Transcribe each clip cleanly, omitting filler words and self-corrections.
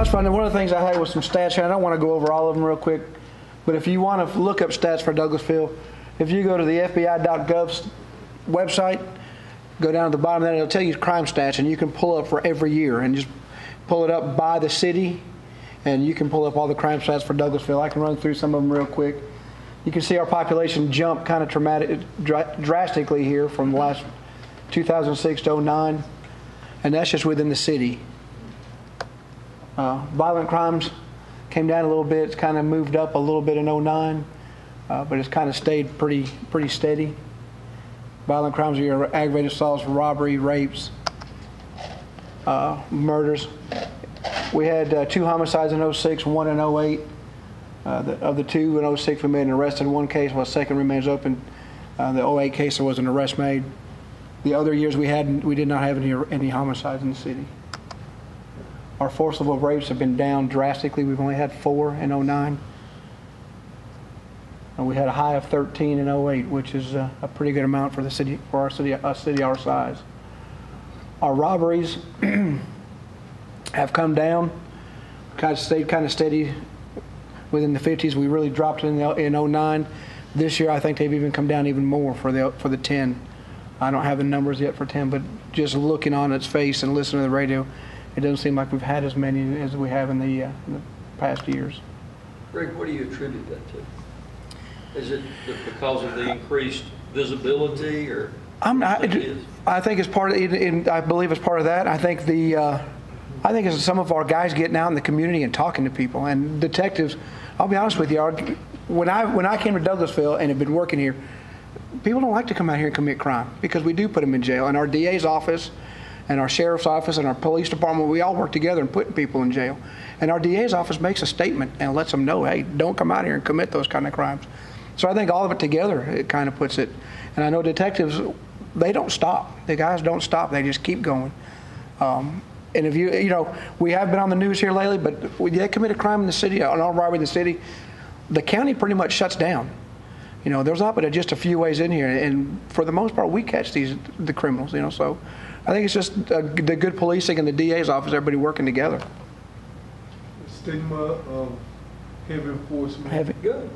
was fun. And one of the things I had was some stats here. I don't want to go over all of them real quick, but if you want to look up stats for Douglasville, if you go to the FBI.gov website, go down to the bottom of that, it'll tell you crime stats, and you can pull up for every year and just pull it up by the city, and you can pull up all the crime stats for Douglasville. I can run through some of them real quick. You can see our population jump kind of drastically here from the last 2006 to 09, and that's just within the city. Violent crimes came down a little bit. It's kind of moved up a little bit in 09, but it's kind of stayed pretty steady. Violent crimes are your aggravated assaults, robbery, rapes, murders. We had 2 homicides in 06, 1 in 08. Of the 2 in 06, we made an arrest in 1 case, while the second remains open. The 08 case, there was an arrest made. The other years we did not have any homicides in the city. Our forcible rapes have been down drastically. We've only had 4 in 09. And we had a high of 13 in 08, which is a pretty good amount for a city our size. Our robberies have come down, kind of stayed kind of steady within the 50s. We really dropped in 09. This year, I think they've even come down even more for the 10. I don't have the numbers yet for 10, but just looking on its face and listening to the radio, it doesn't seem like we've had as many as we have in the past years. Greg, what do you attribute that to? Is it because of the increased visibility, or I think it's part of. I believe it's part of that. I think it's some of our guys getting out in the community and talking to people and detectives. I'll be honest with you. When I came to Douglasville and have been working here, people don't like to come out here and commit crime because we do put them in jail. And our DA's office, and our sheriff's office, and our police department, we all work together in putting people in jail. And our DA's office makes a statement and lets them know, hey, don't come out here and commit those kind of crimes. So I think all of it together, it kind of puts it. And I know detectives, they don't stop. The guys don't stop. They just keep going. And if we have been on the news here lately, but when they commit a crime in the city, an armed robbery in the city, the county pretty much shuts down. There's not but just a few ways in here, and for the most part, we catch the criminals. So I think it's just the good policing and the DA's office, everybody working together. The stigma of heavy enforcement. Heavy. Good.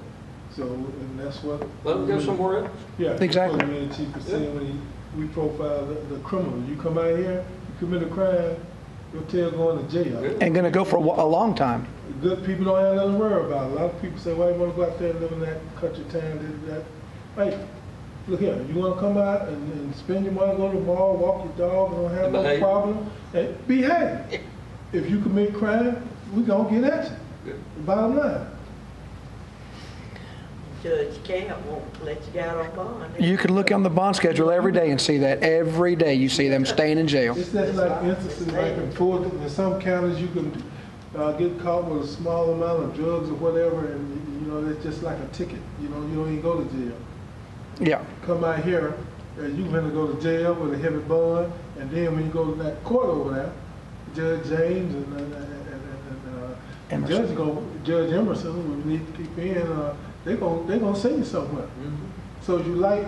So, and that's what. Let them go somewhere else. Yeah, exactly. That's what the chief was saying when we profile the criminals. You come out here, you commit a crime, your tail going to jail. Good. And going to go for a long time. Good people don't have nothing to worry about. A lot of people say, why you want to go out there and live in that country town, that. Hey, look here, you want to come out and spend your money, go to the mall, walk your dog, and don't have no problem, and behave. If you commit crime, we going to get at you. Good. The bottom line. Judge Camp won't let you get out on bond. You can look on the bond schedule every day and see that. Every day you see them staying in jail. It's just like instances like in some counties you can get caught with a small amount of drugs or whatever, and that's just like a ticket. You don't even go to jail. Yeah. Come out here, and you're going to go to jail with a heavy bond, and then when you go to that court over there, Judge James and Judge Emerson, who need to keep in, they're gonna send you somewhere. Mm-hmm. So if you like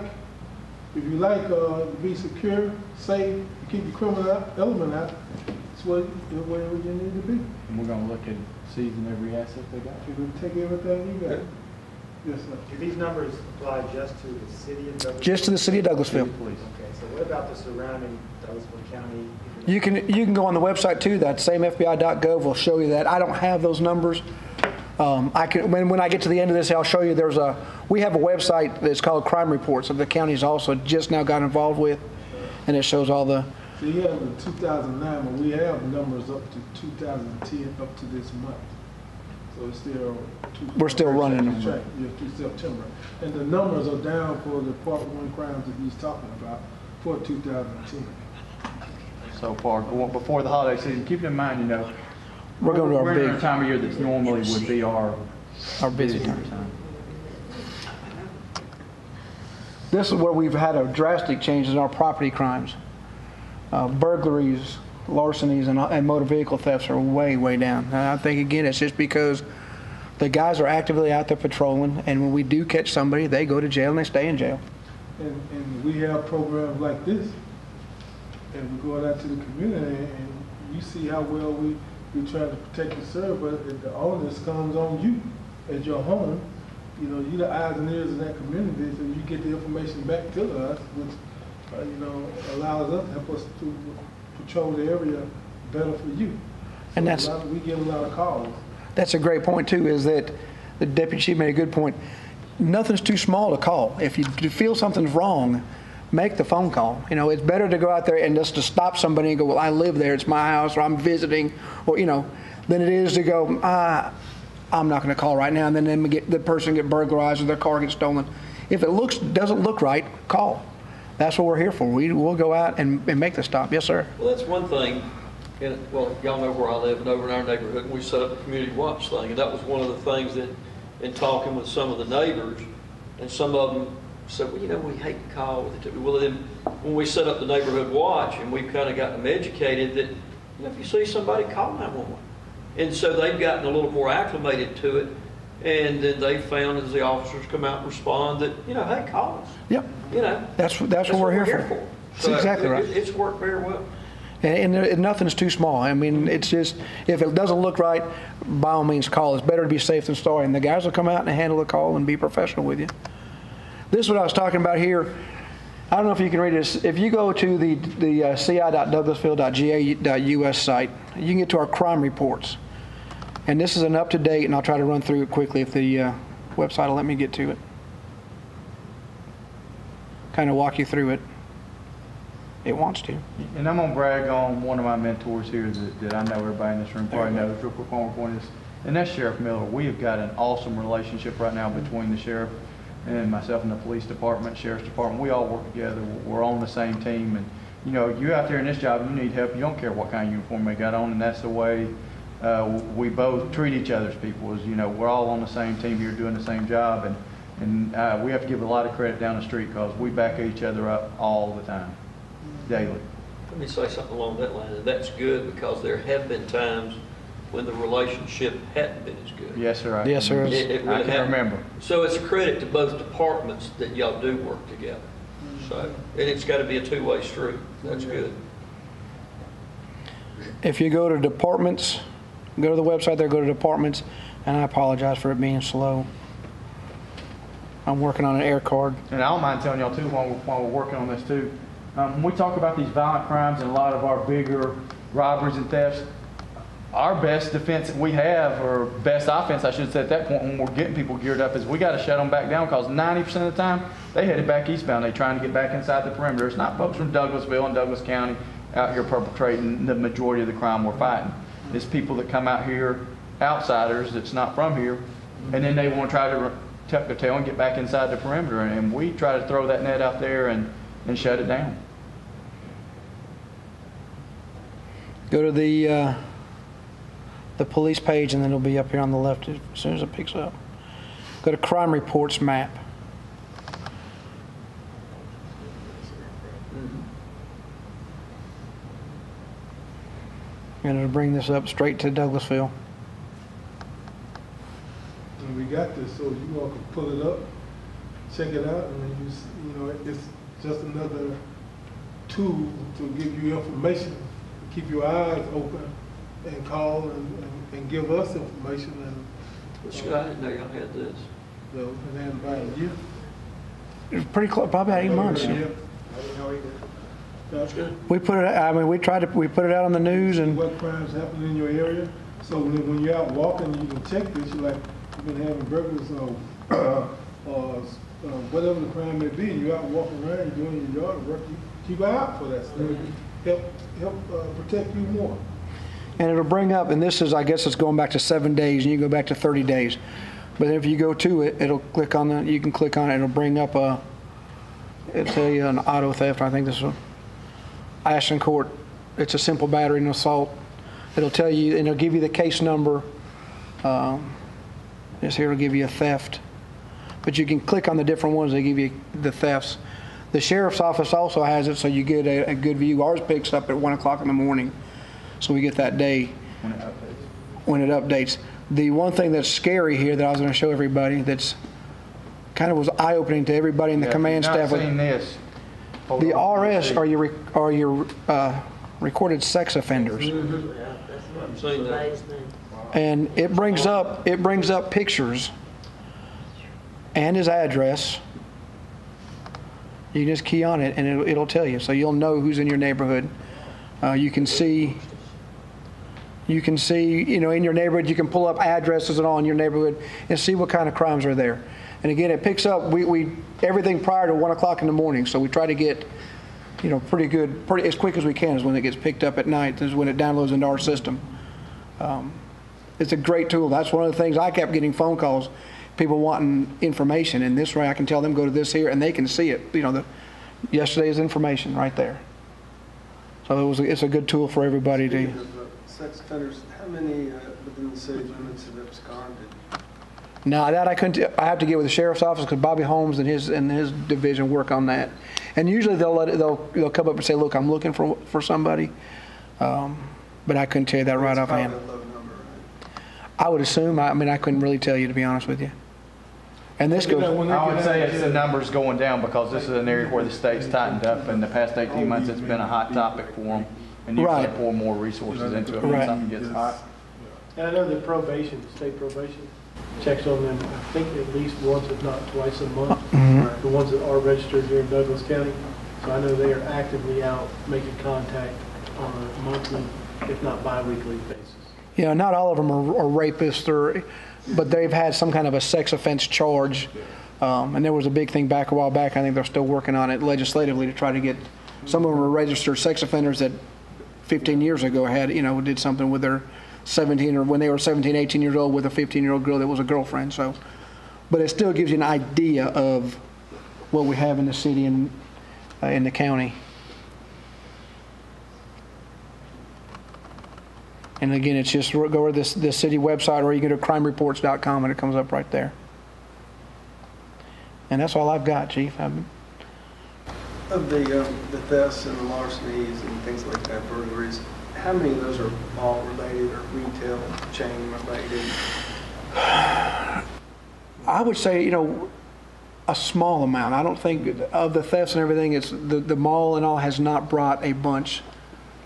to be secure, safe, keep the criminal element out, it's where you need to be. And we're going to look at seizing every asset they got. You're going to take everything you got. Yes, sir. Do these numbers apply just to the city of Douglasville? Just to the city of Douglasville. Okay, so what about the surrounding Douglasville County? You can go on the website too. That same FBI.gov will show you that. I don't have those numbers. When I get to the end of this, I'll show you. We have a website that's called Crime Reports that the county's also just now got involved with, and it shows all the. So you have the 2009, but we have numbers up to 2010 up to this month. So it's still. We're still running them. Right, through September, and the numbers are down for the Part 1 crimes that he's talking about for 2010. So far, before the holiday season, keep in mind, we're going to our we're big in a time of year that's normally would be our busy time. This is where we've had a drastic change in our property crimes. Burglaries, larcenies, and motor vehicle thefts are way down. And I think, again, it's just because the guys are actively out there patrolling, and when we do catch somebody, they go to jail and they stay in jail. And we have programs like this, and we go out to the community, and you see how well we we're trying to protect and serve, but the onus comes on you as your home. You know, you're the eyes and ears in that community, so you get the information back to us, which, you know, allows us, help us to patrol the area better for you. And we get a lot of calls. That's a great point too, is that the deputy chief made a good point. Nothing's too small to call. If you feel something's wrong, make the phone call. You know, it's better to go out there and just to stop somebody and go, well, I live there, it's my house, or I'm visiting, or, you know, than it is to go, I'm not going to call right now, and then the person get burglarized or their car gets stolen. If it doesn't look right, call. That's what we're here for. We'll go out and make the stop. Yes, sir. Well, that's one thing. Well, y'all know where I live and over in our neighborhood, and we set up a community watch thing, and that was one of the things that, in talking with some of the neighbors, and some of them said, well, you know, we hate to call with it. Well, then when we set up the neighborhood watch, and we've kind of gotten them educated that, you know, if you see somebody, call 911. And so they've gotten a little more acclimated to it, and then they found as the officers come out and respond that, you know, hey, call us. Yep. You know, that's what we're here for. So that's exactly right. It's worked very well. And nothing's too small. I mean, it's just, if it doesn't look right, by all means call. It's better to be safe than sorry. And the guys will come out and handle the call and be professional with you. This is what I was talking about here. I don't know if you can read this. If you go to the ci.douglasville.ga.us site, you can get to our crime reports. And this is an up-to-date, and I'll try to run through it quickly if the website will let me get to it. Kind of walk you through it. It wants to. And I'm going to brag on one of my mentors here that I know everybody in this room probably knows. Real quick, one more point is, and that's Sheriff Miller. We have got an awesome relationship right now between the sheriff and myself and the police department, sheriff's department. We all work together. We're on the same team. And, you know, you're out there in this job, you need help. You don't care what kind of uniform they got on, and that's the way we both treat each other as people. Is, you know, we're all on the same team here doing the same job. And we have to give a lot of credit down the street because we back each other up all the time. Daily. Let me say something along that line, and that's good because there have been times when the relationship hadn't been as good. Yes, sir. Yes, sir. It really I can remember. So it's a credit to both departments that y'all do work together. So, and it's got to be a two-way street. That's good. If you go to departments, go to the website there, go to departments, and I apologize for it being slow. I'm working on an air card. And I don't mind telling y'all too while we're working on this too. When we talk about these violent crimes and a lot of our bigger robberies and thefts, our best defense that we have, or best offense I should say at that point when we're getting people geared up, is we got to shut them back down because 90% of the time they headed back eastbound. They're trying to get back inside the perimeter. It's not folks from Douglasville and Douglas County out here perpetrating the majority of the crime we're fighting. It's people that come out here, outsiders that's not from here, and then they want to try to tuck their tail and get back inside the perimeter. And we try to throw that net out there and shut it down. Go to the police page, and then it'll be up here on the left as soon as it picks up. Go to crime reports map. And it'll bring this up straight to Douglasville. And we got this, so you all can pull it up, check it out, and then you know, it's just another tool to give you information, keep your eyes open, and call and give us information. And That's good. I didn't know y'all had this. so, and then about a year. It was pretty close, probably about 8 months. Yeah. I didn't know either. That's good. We put it. I mean, we put it out on the news, and What crimes happen in your area? So when you're out walking, you can check this. You're like, you've been having burglars or whatever the crime may be. You're out walking around, you're doing your yard work. You keep an eye out for that stuff. Help protect you more. and it'll bring up. And this is, I guess, it's going back to 7 days, and you go back to 30 days. But if you go to it, it'll click on the. You can click on it. It'll bring up It'll tell you an auto theft. I think this is Ashland Court. It's a simple battery and assault. It'll tell you, and it'll give you the case number. This here will give you a theft. But you can click on the different ones. They give you the thefts. The sheriff's office also has it, so you get a good view. Ours picks up at 1 o'clock in the morning, so we get that day when it updates. The one thing that's scary here that I was going to show everybody that's kind of was eye-opening to everybody in the command staff. If you've not seen this, hold The on, RS are your recorded sex offenders. Seen that. Amazing. And it brings up pictures and his address. You just key on it and it'll tell you. So you'll know who's in your neighborhood. You can see, you know, in your neighborhood, you can pull up addresses and all in your neighborhood and see what kind of crimes are there. And again, it picks up we everything prior to 1 o'clock in the morning. So we try to get, you know, pretty as quick as we can is when it gets picked up at night. Is when it downloads into our system. It's a great tool. That's one of the things I kept getting phone calls, people wanting information. And this way I can tell them go to this here and they can see it. You know, yesterday's information right there. So it's a good tool for everybody to. Speaking of sex offenders, how many within the city limits have absconded? No, that I couldn't. I have to get with the sheriff's office because Bobby Holmes and his division work on that. And usually they'll come up and say, "Look, I'm looking for somebody," but I couldn't tell you that right It's offhand. probably a low number, right? I would assume. I mean, I couldn't really tell you, to be honest with you. And this goes. I would say it's the numbers going down because this is an area where the state's tightened up. In the past 18 months, it's been a hot topic for them. And you Right. can pour more resources into it when Right. something gets hot. And I know that probation, state probation, checks on them, I think at least once, if not twice a month. The ones that are registered here in Douglas County. So I know they are actively out making contact on a monthly, if not bi-weekly basis. You know, not all of them are rapists, but they've had some kind of a sex offense charge. And there was a big thing back a while back. I think they're still working on it legislatively to try to get. Some of them were registered sex offenders that 15 years ago did something with their 17 or when they were 17, 18 years old with a 15-year-old girl that was a girlfriend. So, but it still gives you an idea of what we have in the city and in the county. And again, it's just go to this city website, or you go to crimereports.com and it comes up right there. And that's all I've got, Chief. Of the thefts and the larcenies and things like that, burglaries, how many of those are mall related or retail chain related? I would say, a small amount. I don't think of the thefts and everything. It's the mall and all has not brought a bunch.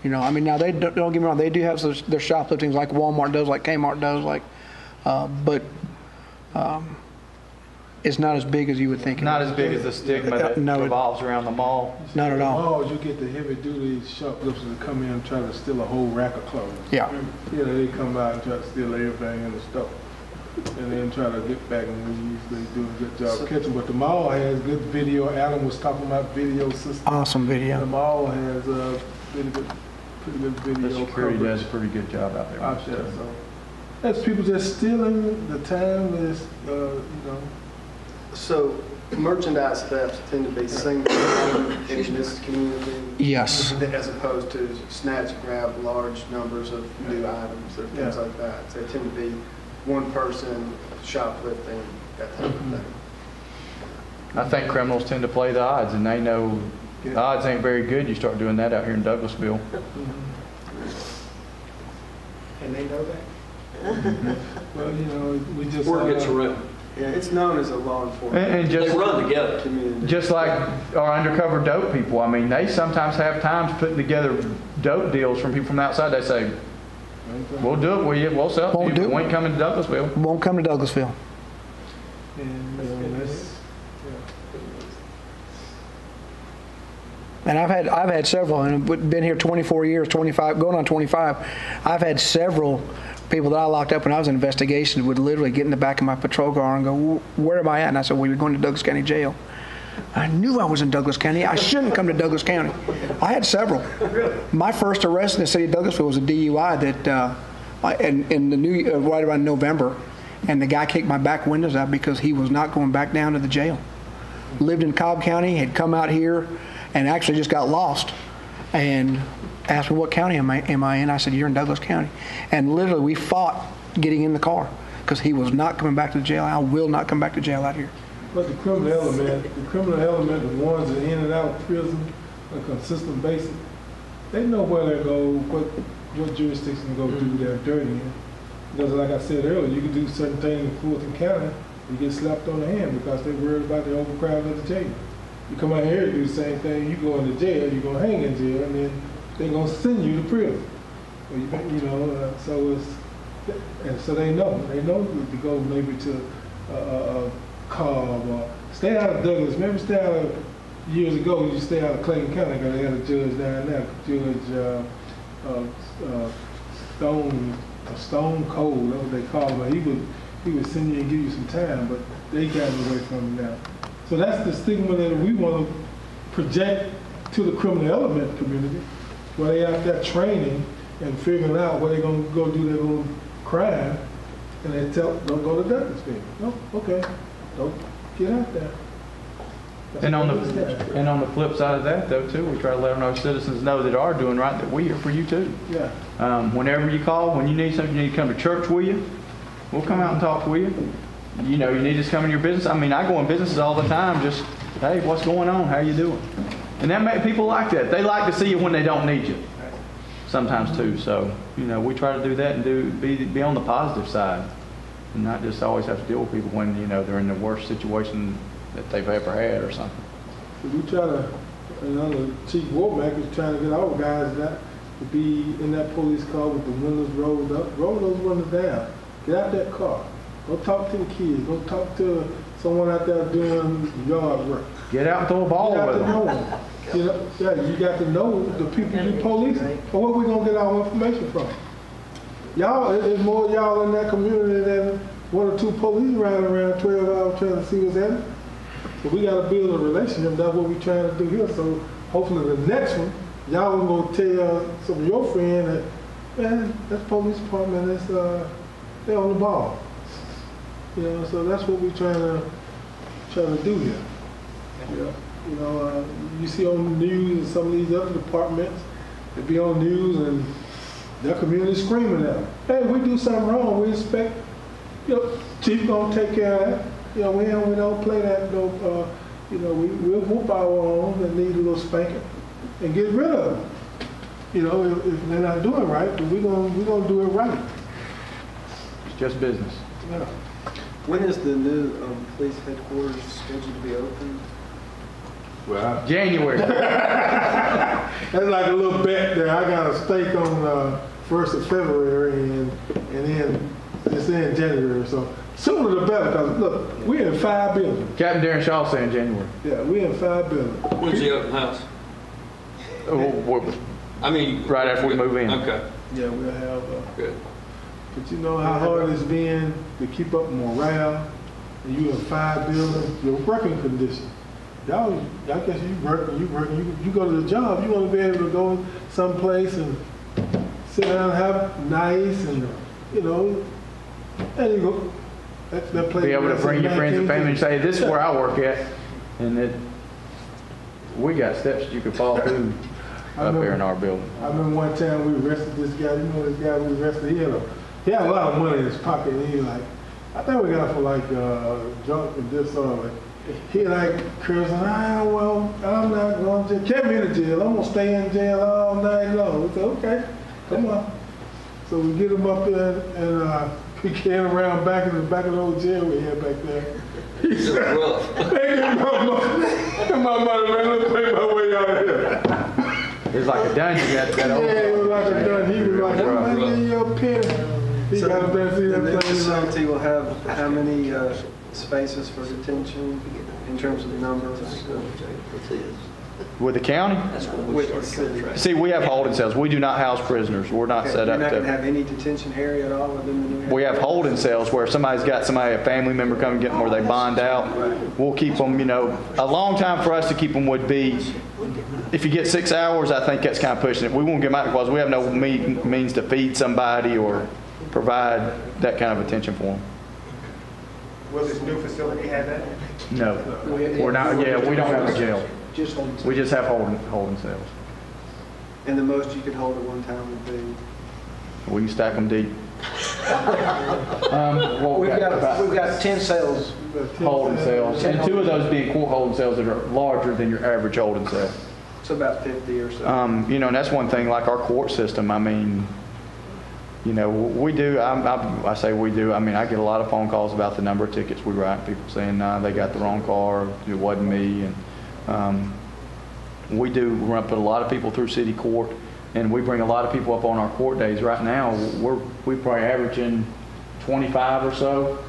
I mean, now they don't get me wrong. They do have their shopliftings like Walmart does, like Kmart does, but it's not as big as you would think. Not as big as the stigma that revolves around the mall. Not at all. Malls, you get the heavy-duty shoplifters that come in and try to steal a whole rack of clothes. Yeah. They come out and try to steal everything in the store. And then try to get back, and we usually do a good job catching. But the mall has good video. Adam was talking about video system. Awesome video. The mall has pretty good video. The security does a pretty good job out there. So that's people just stealing. The time is, So merchandise thefts tend to be single in this community. Yes. As opposed to snatch and grab large numbers of new items or things like that. So they tend to be one person shoplifting, that type of thing. I think criminals tend to play the odds, and they know the odds ain't very good. You start doing that out here in Douglasville. And they know that? Well, we just Word gets around. Yeah, it's known as a law enforcement And They run together. community. just like our undercover dope people, I mean, they sometimes have times putting together dope deals from people from the outside. They say, we'll do it with you, we'll sell it to Won't you, do but it. we ain't coming to Douglasville. Won't come to Douglasville. And I've had several, and I've been here 24 years, 25, going on 25. I've had several people that I locked up when I was in investigation would literally get in the back of my patrol car and go, "Where am I at?" And I said, "Well, you're going to Douglas County Jail." I knew I was in Douglas County. I shouldn't come to Douglas County. I had several. My first arrest in the city of Douglasville was a DUI that, in the right around November, and the guy kicked my back windows out because he was not going back down to the jail. Lived in Cobb County, had come out here, and actually just got lost, and asked me, "What county am I in?" I said, "You're in Douglas County." And literally, we fought getting in the car because he was not coming back to the jail. I will not come back to jail out here. But the criminal element, the ones that are in and out of prison on a consistent basis, they know where they go, what jurisdiction to go do their dirty in. Because like I said earlier, you can do certain things in Fulton County, you get slapped on the hand because they're worried about the overcrowding of the jail. You come out here and do the same thing, you go into jail, you're going to hang in jail, and then they're going to send you to prison. So it's, and so they know to go maybe to Cobb or stay out of Douglas. Maybe stay out of, years ago, you stay out of Clayton County because they had a judge down there, Stone Cold, that's what they call him. He would send you and give you some time, but they got away from him now. So that's the stigma that we want to project to the criminal element community, where they out there training and figuring out where they're going to go do their little crime, and they don't go to Douglasville. No, okay, don't get out there. And on the flip side of that, though, too, we try to let our citizens know that are doing right, that we're here for you, too. Yeah. Whenever you call, when you need something, you need to come to church with you, we'll come out and talk with you. You know, you need us to come in your business. I mean, I go in businesses all the time, just, hey, what's going on? How you doing? And that make people like that. They like to see you when they don't need you. Sometimes, too. So, you know, we try to do that and be on the positive side and not just always have to deal with people when, you know, they're in the worst situation that they've ever had or something. We try to, the Chief Warmack is trying to get our guys to be in that police car with the windows rolled up. Roll those windows down. Get out that car. Go talk to the kids. Go talk to someone out there doing yard work. Get out and throw a ball with them. You got to know the people you police. Or where we going to get our information from? Y'all, there's more y'all in that community than one or two police riding around 12 hours trying to see what's happening. So we got to build a relationship. That's what we're trying to do here. So hopefully the next one, y'all will tell some of your friends that, man, that's police department, they're on the ball. You know, so that's what we're trying to do here. Yeah. You know, you see on the news and some of these other departments, they be on the news and their community screaming at them. Hey, we do something wrong, we expect, chief gonna take care of that. We don't play that, we'll whoop our own that need a little spanking and get rid of them. If they're not doing right, then we're gonna do it right. It's just business. Yeah. When is the new police headquarters scheduled to be open? Well, January. that's like a little bet there. I got a stake on 1st of February and then it's in January. So sooner the better, because look, we're in 5 buildings. Captain Darren Shaw saying January. Yeah, we're in 5 buildings. When's the open house? I mean, right after we move in. Okay. Yeah, we'll have. Good. But you know how hard it's been to keep up morale, and you in 5 buildings, your working conditions. Y'all, I guess you go to the job, you want to be able to go someplace and sit down and have nice and, and you go. That place be able to bring your friends and family and say, this is where I work at. And we got steps that you could fall through up there in our building. I remember one time we arrested this guy. You know this guy we arrested? He had a lot of money in his pocket. And he like, I think we got it for like junk and this he like cursing, well, I'm not going to jail. Kept me in the jail. I'm going to stay in jail all night long. We said, okay, come on. So we get him up there and we came around back in the back of the old jail we had back there. He said, rough. hey, get my money, man. Let's make my way out of here. It's like a dungeon. That old. Yeah, it was like a dungeon. He was like, I'm going to give you a penny. He got a see that the place. facility will have how many spaces for detention in terms of the number of With the county? with the city? See, we have holding cells. We do not house prisoners. We're not set You're up not going to to. have any detention area at all within the new? We have holding cells where if somebody's got a family member come and get them where they bond out. We'll keep them, a long time for us to keep them would be, if you get 6 hours, I think that's kind of pushing it. We won't get them out because we have no means to feed somebody or provide that kind of attention for them. Will this new facility have that? No, we're not. Yeah, we don't have a jail. We just have holding cells. And the most you could hold at one time would be? We can stack them deep. We've got 10 cells. Holding cells, and 2 of those being court holding cells that are larger than your average holding cell. So about 50 or so. And that's one thing. Like our court system. I mean, we do. I say we do. I mean, I get a lot of phone calls about the number of tickets we write. People saying, "Nah, they got the wrong car. It wasn't me." And we do put a lot of people through city court, and we bring a lot of people up on our court days. Right now, we probably averaging 25 or so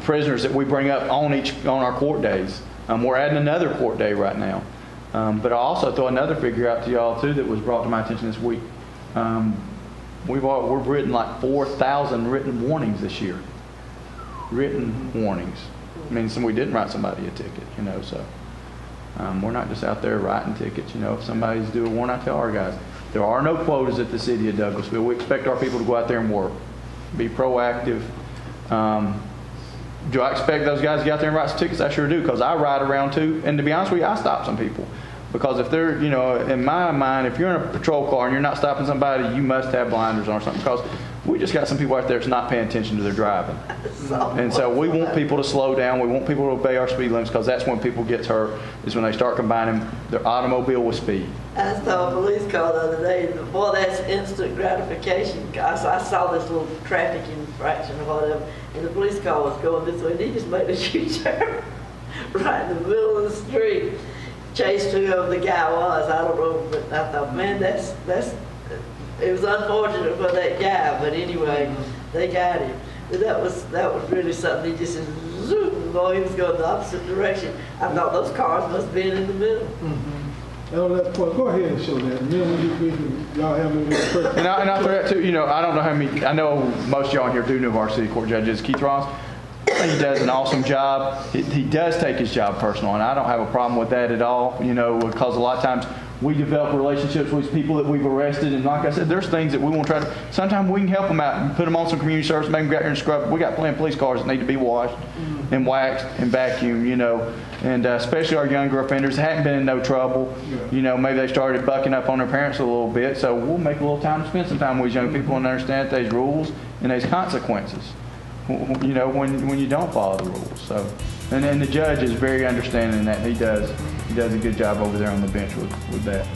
prisoners that we bring up on our court days. We're adding another court day right now. But I'll also throw another figure out to y'all too that was brought to my attention this week. We've written like 4,000 written warnings this year. Written warnings. I mean, we didn't write somebody a ticket, so we're not just out there writing tickets. If somebody's due a warrant, I tell our guys, there are no quotas at the city of Douglasville. We expect our people to go out there and work, be proactive. Do I expect those guys to get out there and write some tickets? I sure do, because I ride around too. And to be honest with you, I stop some people. Because if they're, in my mind, if you're in a patrol car and you're not stopping somebody, you must have blinders on or something. Because we just got some people out there that's not paying attention to their driving. And so we want people to slow down. We want people to obey our speed limits, because that's when people get hurt, is when they start combining their automobile with speed. I saw a police car the other day. Boy, that's instant gratification. I saw this little traffic infraction or whatever, and the police car was going this way, and he just made a U-turn right in the middle of the street. Chased whoever the guy was, I don't know, but I thought, man, that's it was unfortunate for that guy, but anyway, they got him. But that was really something. He just said, zoom, boy, he was going the opposite direction. I thought those cars must have been in the middle. And on that point, go ahead and show that. And then y'all have any questions. And I'll throw that too. I don't know how many. I know most of y'all in here do know who our city court judge is, Keith Ross. He does an awesome job. He does take his job personal, and I don't have a problem with that at all. Because a lot of times we develop relationships with people that we've arrested, and like I said, there's things that we want to try to. Sometimes we can help them out and put them on some community service, make them go out here and scrub. We got plenty of police cars that need to be washed and waxed and vacuumed. And especially our younger offenders that haven't been in no trouble. Maybe they started bucking up on their parents a little bit, so we'll make a little time to spend some time with these young people and understand that there's rules and there's consequences. When you don't follow the rules. So, and the judge is very understanding in that. He does a good job over there on the bench with that.